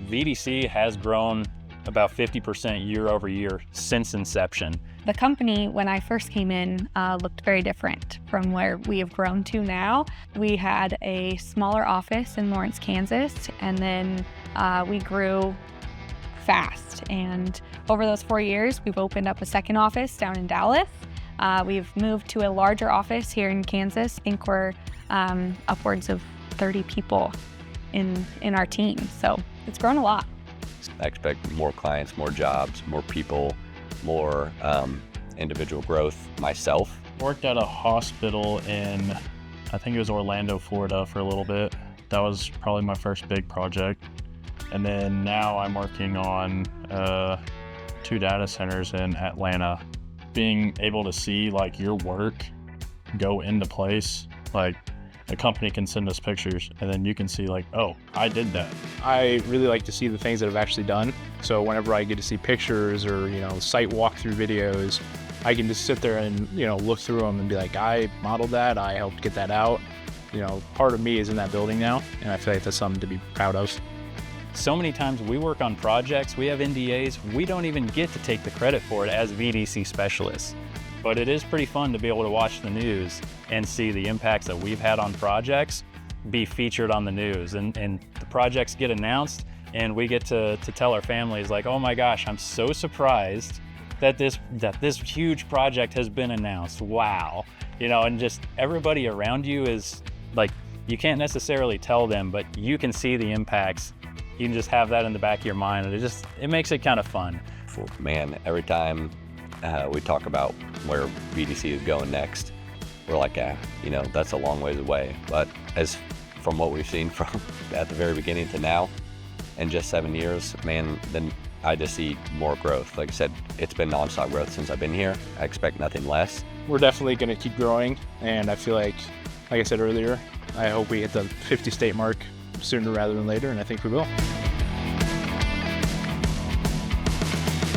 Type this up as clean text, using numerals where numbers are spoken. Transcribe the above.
VDC has grown about 50% year over year since inception. The company, when I first came in, looked very different from where we have grown to now. We had a smaller office in Lawrence, Kansas, and then we grew fast. And over those 4 years, we've opened up a second office down in Dallas. We've moved to a larger office here in Kansas. I think we're upwards of 30 people in our team. So it's grown a lot. I expect more clients, more jobs, more people, more individual growth myself. Worked at a hospital in, I think it was Orlando, Florida for a little bit. That was probably my first big project. And then now I'm working on 2 data centers in Atlanta. Being able to see like your work go into place, like a company can send us pictures and then you can see like, oh, I did that. I really like to see the things that I've actually done. So whenever I get to see pictures or, site walkthrough videos, I can just sit there and, look through them and be like, I modeled that, I helped get that out. Part of me is in that building now, and I feel like that's something to be proud of. So many times we work on projects, we have NDAs, we don't even get to take the credit for it as VDC specialists. But it is pretty fun to be able to watch the news and see the impacts that we've had on projects be featured on the news. And the projects get announced and we get to tell our families like, oh my gosh, I'm so surprised that this huge project has been announced. Wow. And just everybody around you is like, you can't necessarily tell them, but you can see the impacts. You can just have that in the back of your mind, and it makes it kind of fun. Man, every time we talk about where VDC is going next, we're like, that's a long ways away. But as from what we've seen from at the very beginning to now, in just 7 years, man, then I just see more growth. Like I said, it's been nonstop growth since I've been here. I expect nothing less. We're definitely going to keep growing, and I feel like I said earlier, I hope we hit the 50 state mark sooner rather than later, and I think we will.